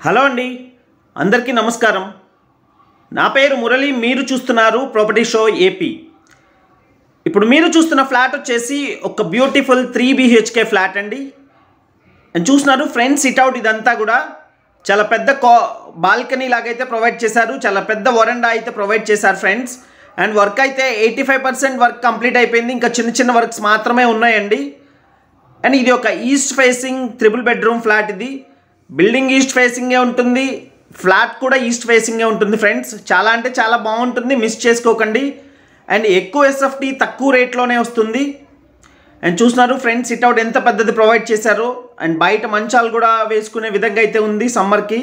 Hello అండి, అందరికీ నమస్కారం. నా పేరు మురళి. మీరు చూస్తున్నారు ప్రాపర్టీ షో ఏపీ. ఇప్పుడు మీరు చూస్తున్న ఫ్లాట్ వచ్చేసి ఒక బ్యూటిఫుల్ 3 BHK ఫ్లాట్ అండి. అండ్ చూస్తున్నారు ఫ్రంట్ సిట్అవుట్ ఇదంతా కూడా చాలా పెద్ద బాల్కనీ లాగైతే ప్రొవైడ్ చేశారు. చాలా పెద్ద వరండా అయితే ప్రొవైడ్ చేశారు ఫ్రెండ్స్. అండ్ వర్క్ అయితే 85% వర్క్ కంప్లీట్ అయిపోయింది. ఇంకా చిన్న చిన్న వర్క్స్ మాత్రమే ఉన్నాయండి. అండ్ ఇది ఒక ఈస్ట్ ఫేసింగ్ 3 బెడ్రూమ్ ఫ్లాట్. ఇది బిల్డింగ్ ఈస్ట్ ఫేసింగే ఉంటుంది, ఫ్లాట్ కూడా ఈస్ట్ ఫేసింగే ఉంటుంది ఫ్రెండ్స్. చాలా అంటే చాలా బాగుంటుంది, మిస్ చేసుకోకండి. అండ్ ఎక్కువ SFT తక్కువ రేట్లోనే వస్తుంది. అండ్ చూస్తున్నారు ఫ్రంట్ సిట్అవుట్ ఎంత పెద్దది ప్రొవైడ్ చేశారో. అండ్ బయట మంచాలు కూడా వేసుకునే విధంగా అయితే ఉంది సమ్మర్కి.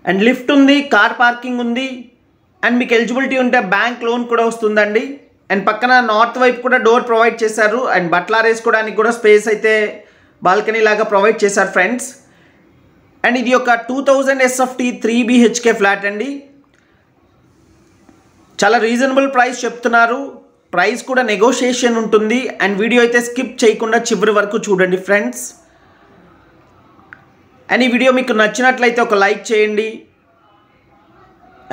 అండ్ లిఫ్ట్ ఉంది, కార్ పార్కింగ్ ఉంది. అండ్ మీకు ఎలిజిబిలిటీ ఉంటే బ్యాంక్ లోన్ కూడా వస్తుందండి. అండ్ పక్కన నార్త్ వైపు కూడా డోర్ ప్రొవైడ్ చేశారు. అండ్ బట్టలు ఆరేసుకోవడానికి కూడా స్పేస్ అయితే బాల్కనీ లాగా ప్రొవైడ్ చేశారు ఫ్రెండ్స్. అండ్ ఇది ఒక 2000 SFT 3 BHK ఫ్లాట్ అండి. చాలా రీజనబుల్ ప్రైస్ చెప్తున్నారు. ప్రైస్ కూడా నెగోషియేషన్ ఉంటుంది. అండ్ వీడియో అయితే స్కిప్ చేయకుండా చివరి వరకు చూడండి ఫ్రెండ్స్. అండ్ ఈ వీడియో మీకు నచ్చినట్లయితే ఒక లైక్ చేయండి.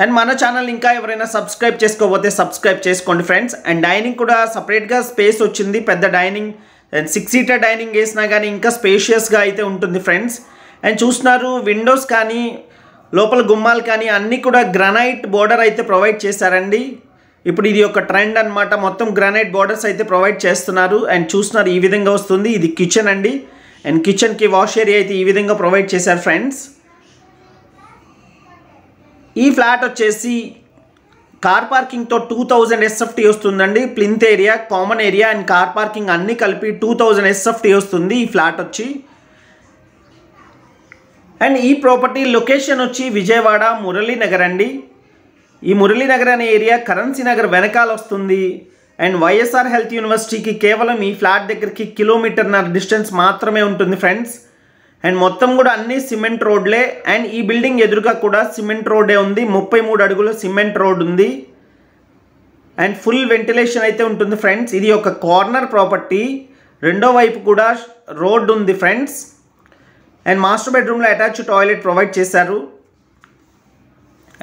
అండ్ మన ఛానల్ ఇంకా ఎవరైనా సబ్స్క్రైబ్ చేసుకోకపోతే సబ్స్క్రైబ్ చేసుకోండి ఫ్రెండ్స్. అండ్ డైనింగ్ కూడా సపరేట్గా స్పేస్ వచ్చింది, పెద్ద డైనింగ్. అండ్ 6 సీటర్ డైనింగ్ వేసినా కానీ ఇంకా స్పేషియస్గా అయితే ఉంటుంది ఫ్రెండ్స్. అండ్ చూస్తున్నారు విండోస్ కానీ లోపల గుమ్మాలు కానీ అన్నీ కూడా గ్రానైట్ బోర్డర్ అయితే ప్రొవైడ్ చేశారండి. ఇప్పుడు ఇది ఒక ట్రెండ్ అనమాట, మొత్తం గ్రానైట్ బోర్డర్స్ అయితే ప్రొవైడ్ చేస్తున్నారు. అండ్ చూస్తున్నారు ఈ విధంగా వస్తుంది. ఇది కిచెన్ అండి. అండ్ కిచెన్కి వాష్ ఏరియా అయితే ఈ విధంగా ప్రొవైడ్ చేశారు ఫ్రెండ్స్. ఈ ఫ్లాట్ వచ్చేసి కార్ పార్కింగ్తో 2000 SFT వస్తుందండి. Plinth area, common area and car parking అన్నీ కలిపి 2000 SFT వస్తుంది ఈ ఫ్లాట్ వచ్చి. అండ్ ఈ ప్రాపర్టీ లొకేషన్ వచ్చి విజయవాడ మురళీనగర్ అండి. ఈ మురళీనగర్ అనే ఏరియా కరెన్సీ నగర్ వెనకాల వస్తుంది. అండ్ వైఎస్ఆర్ హెల్త్ యూనివర్సిటీకి కేవలం ఈ ఫ్లాట్ దగ్గరికి 1.5 కిలోమీటర్ డిస్టెన్స్ మాత్రమే ఉంటుంది ఫ్రెండ్స్. అండ్ మొత్తం కూడా అన్ని సిమెంట్ రోడ్లే. అండ్ ఈ బిల్డింగ్ ఎదురుగా కూడా సిమెంట్ రోడ్డే ఉంది. 33 అడుగుల సిమెంట్ రోడ్ ఉంది. అండ్ ఫుల్ వెంటిలేషన్ అయితే ఉంటుంది ఫ్రెండ్స్. ఇది ఒక కార్నర్ ప్రాపర్టీ, రెండో వైపు కూడా రోడ్ ఉంది ఫ్రెండ్స్. అండ్ మాస్టర్ బెడ్రూమ్లో అటాచ్డ్ టాయిలెట్ ప్రొవైడ్ చేశారు.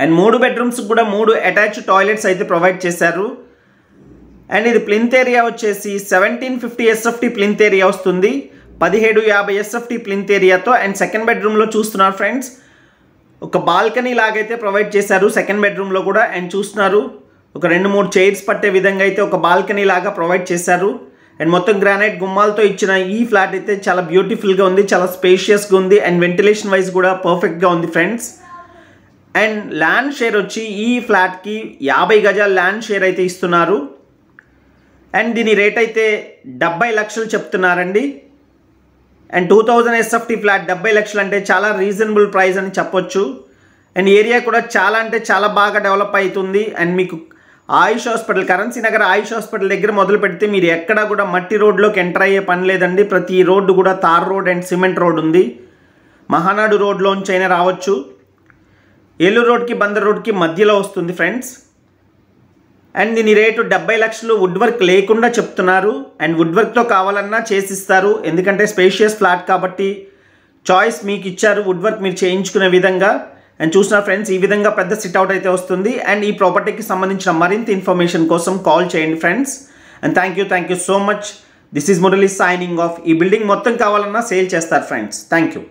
అండ్ 3 బెడ్రూమ్స్ కూడా 3 అటాచ్డ్ టాయిలెట్స్ అయితే ప్రొవైడ్ చేశారు. అండ్ ఇది ప్లింత్ ఏరియా వచ్చేసి 1750 SFT ప్లింత్ ఏరియా వస్తుంది, 1750 SFT ప్లింత్ ఏరియాతో. అండ్ సెకండ్ బెడ్రూమ్లో చూస్తున్నారు ఫ్రెండ్స్ ఒక బాల్కనీ లాగైతే ప్రొవైడ్ చేశారు సెకండ్ బెడ్రూమ్లో కూడా. అండ్ చూస్తున్నారు ఒక 2-3 చైర్స్ పట్టే విధంగా అయితే ఒక బాల్కనీ లాగా ప్రొవైడ్ చేశారు. అండ్ మొత్తం గ్రానైట్ గుమ్మాలతో ఇచ్చిన ఈ ఫ్లాట్ అయితే చాలా బ్యూటిఫుల్గా ఉంది, చాలా స్పేషియస్గా ఉంది. అండ్ వెంటిలేషన్ వైజ్ కూడా పర్ఫెక్ట్గా ఉంది ఫ్రెండ్స్. అండ్ ల్యాండ్ షేర్ వచ్చి ఈ ఫ్లాట్కి 50 గజాల ల్యాండ్ షేర్ అయితే ఇస్తున్నారు. అండ్ దీని రేట్ అయితే 70 లక్షలు చెప్తున్నారండి. అండ్ 2000 SFT ఫ్లాట్ 70 లక్షలు అంటే చాలా రీజనబుల్ ప్రైస్ అని చెప్పొచ్చు. అండ్ ఏరియా కూడా చాలా అంటే చాలా బాగా డెవలప్ అవుతుంది. అండ్ మీకు ఆయుష్ హాస్పిటల్, కరెన్సీ నగర్ ఆయుష్ హాస్పిటల్ దగ్గర మొదలు పెడితే మీరు ఎక్కడా కూడా మట్టి రోడ్లోకి ఎంటర్ అయ్యే పని లేదండి. ప్రతి రోడ్డు కూడా tar road and cement road ఉంది. మహానాడు రోడ్లోంచి అయినా రావచ్చు. ఏలూరు రోడ్కి బందర్ రోడ్కి మధ్యలో వస్తుంది ఫ్రెండ్స్. అండ్ దీని రేటు 70 లక్షలు వుడ్ వర్క్ లేకుండా చెప్తున్నారు. అండ్ వుడ్ వర్క్తో కావాలన్నా చేసిస్తారు, ఎందుకంటే స్పేషియస్ ఫ్లాట్ కాబట్టి చాయిస్ మీకు ఇచ్చారు వుడ్ వర్క్ మీరు చేయించుకునే విధంగా. అండ్ చూసిన ఫ్రెండ్స్ ఈ విధంగా పెద్ద సిట్అవుట్ అయితే వస్తుంది. అండ్ ఈ ప్రాపర్టీకి సంబంధించిన మరింత ఇన్ఫర్మేషన్ కోసం కాల్ చేయండి friends. And thank you so much. This is Murali signing off. ఈ బిల్డింగ్ మొత్తం కావాలన్నా సేల్ చేస్తారు ఫ్రెండ్స్. Thank you.